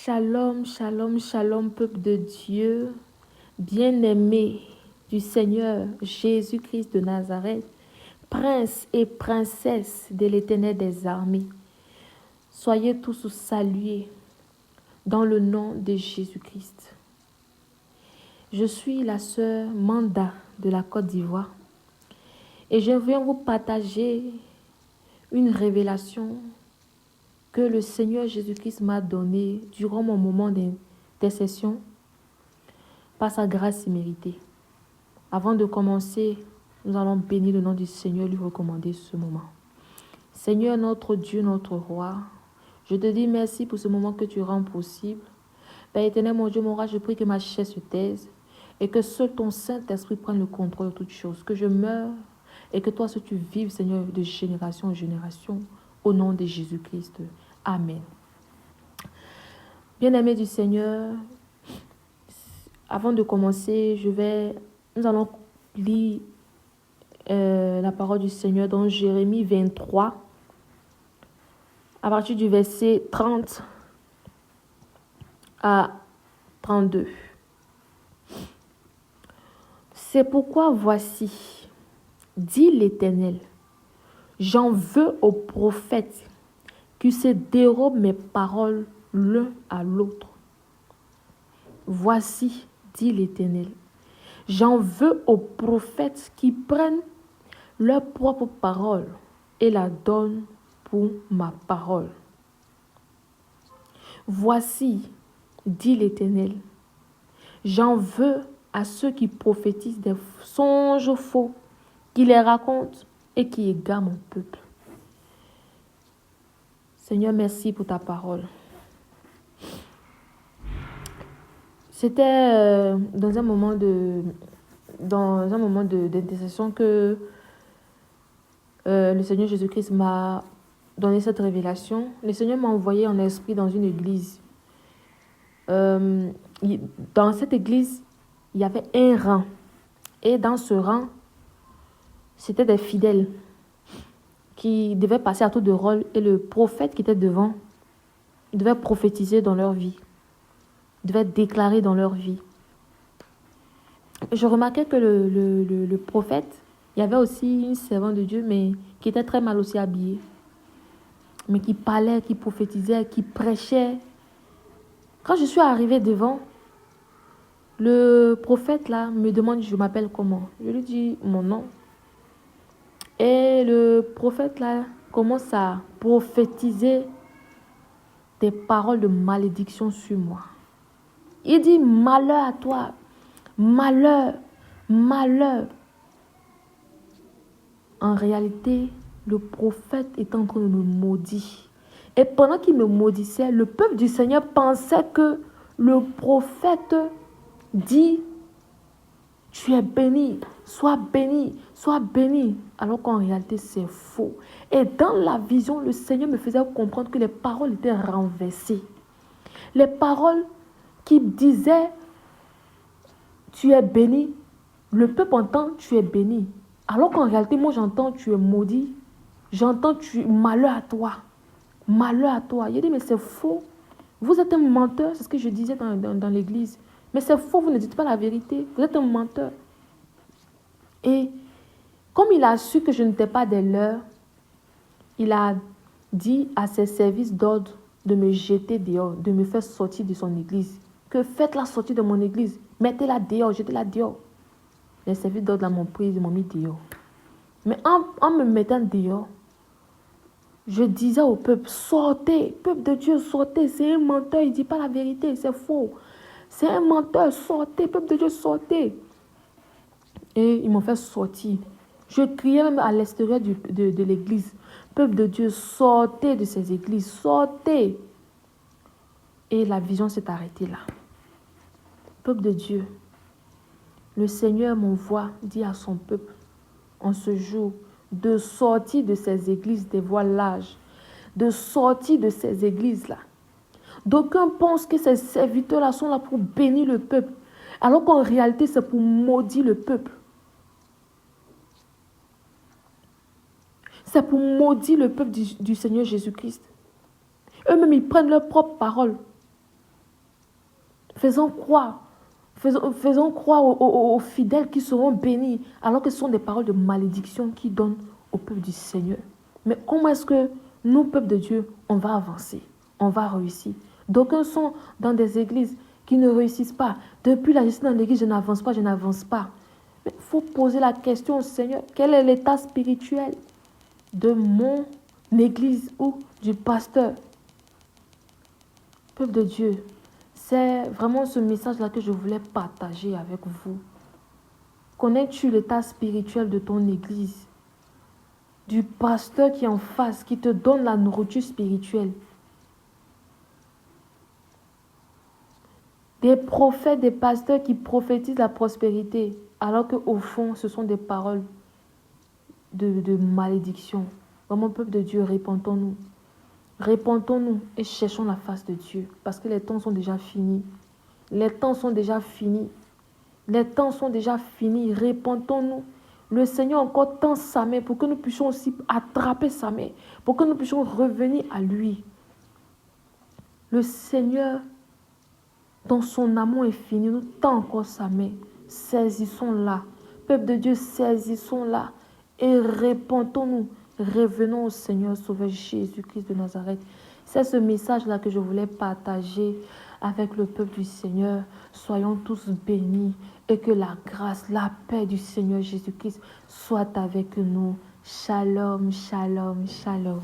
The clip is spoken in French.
Shalom, shalom, shalom, peuple de Dieu, bien-aimé du Seigneur Jésus-Christ de Nazareth, prince et princesse de l'Éternel des armées. Soyez tous salués dans le nom de Jésus-Christ. Je suis la sœur Manda de la Côte d'Ivoire et je viens vous partager une révélation que le Seigneur Jésus-Christ m'a donnée durant mon moment d'intercession par sa grâce imméritée. Avant de commencer, nous allons bénir le nom du Seigneur, lui recommander ce moment. Seigneur, notre Dieu, notre Roi, je te dis merci pour ce moment que tu rends possible. Père éternel, mon Dieu, mon roi, je prie que ma chair se taise et que seul ton Saint-Esprit prenne le contrôle de toutes choses, que je meure et que toi, seul tu vives, Seigneur, de génération en génération, au nom de Jésus-Christ. Amen. Bien-aimés du Seigneur, avant de commencer, nous allons lire la parole du Seigneur dans Jérémie 23, à partir du verset 30 à 32. C'est pourquoi voici, dit l'Éternel, j'en veux aux prophètes qui se dérobent mes paroles l'un à l'autre. Voici, dit l'Éternel, j'en veux aux prophètes qui prennent leur propre parole et la donnent pour ma parole. Voici, dit l'Éternel, j'en veux à ceux qui prophétisent des songes faux, qui les racontent et qui égarent mon peuple. Seigneur, merci pour ta parole. C'était dans un moment d'intercession que le Seigneur Jésus-Christ m'a donné cette révélation. Le Seigneur m'a envoyé en esprit dans une église. Dans cette église, il y avait un rang. Et dans ce rang, c'était des fidèles qui devaient passer à tour de rôle. Et le prophète qui était devant, il devait prophétiser dans leur vie. Il devait déclarer dans leur vie. Je remarquais que le prophète, il y avait aussi une servante de Dieu, mais qui était très mal aussi habillée. Mais qui parlait, qui prophétisait, qui prêchait. Quand je suis arrivée devant, le prophète là me demande je m'appelle comment. Je lui dis mon nom. Et le prophète là commence à prophétiser des paroles de malédiction sur moi. Il dit malheur à toi, malheur, malheur. En réalité, le prophète est en train de me maudire. Et pendant qu'il me maudissait, le peuple du Seigneur pensait que le prophète dit tu es béni, sois béni, sois béni. Alors qu'en réalité, c'est faux. Et dans la vision, le Seigneur me faisait comprendre que les paroles étaient renversées. Les paroles qui disaient tu es béni, le peuple entend tu es béni. Alors qu'en réalité, moi j'entends tu es maudit. J'entends malheur à toi. Malheur à toi. Il dit mais c'est faux. Vous êtes un menteur, c'est ce que je disais dans l'église. Mais c'est faux, vous ne dites pas la vérité. Vous êtes un menteur. Et comme il a su que je n'étais pas des leurs, il a dit à ses services d'ordre de me jeter dehors, de me faire sortir de son église. Que faites-la sortir de mon église. Mettez-la dehors, jetez-la dehors. Les services d'ordre m'ont pris, ils m'ont mis dehors. Mais en me mettant dehors, je disais au peuple, sortez, peuple de Dieu, sortez. C'est un menteur, il ne dit pas la vérité, c'est faux. C'est un menteur, sortez, peuple de Dieu, sortez. Et ils m'ont fait sortir. Je criais même à l'extérieur de l'église. Peuple de Dieu, sortez de ces églises, sortez. Et la vision s'est arrêtée là. Peuple de Dieu, le Seigneur m'envoie, dit à son peuple, en ce jour, de sortir de ces églises des voilages, de sortir de ces églises-là. D'aucuns pensent que ces serviteurs-là sont là pour bénir le peuple, alors qu'en réalité, c'est pour maudire le peuple. C'est pour maudire le peuple du Seigneur Jésus-Christ. Eux-mêmes, ils prennent leur propre parole Faisons croire. Faisons croire aux fidèles qui seront bénis, alors que ce sont des paroles de malédiction qui donnent au peuple du Seigneur. Mais comment est-ce que nous, peuple de Dieu, on va avancer, on va réussir? D'aucuns sont dans des églises qui ne réussissent pas. Depuis là, je suis dans l'église, je n'avance pas, je n'avance pas. Mais il faut poser la question au Seigneur, quel est l'état spirituel de mon église ou du pasteur? Peuple de Dieu, c'est vraiment ce message-là que je voulais partager avec vous. Connais-tu l'état spirituel de ton église? Du pasteur qui est en face, qui te donne la nourriture spirituelle? Des prophètes, des pasteurs qui prophétisent la prospérité, alors qu'au fond, ce sont des paroles de malédiction. Vraiment, peuple de Dieu, répentons-nous. Répentons-nous et cherchons la face de Dieu, parce que les temps sont déjà finis. Les temps sont déjà finis. Les temps sont déjà finis. Répentons-nous. Le Seigneur encore tend sa main pour que nous puissions aussi attraper sa main, pour que nous puissions revenir à lui. Le Seigneur, dans son amour infini, nous tend encore sa main. Saisissons-la. Peuple de Dieu, saisissons-la et répentons-nous. Revenons au Seigneur Sauveur Jésus-Christ de Nazareth. C'est ce message-là que je voulais partager avec le peuple du Seigneur. Soyons tous bénis et que la grâce, la paix du Seigneur Jésus-Christ soit avec nous. Shalom, shalom, shalom.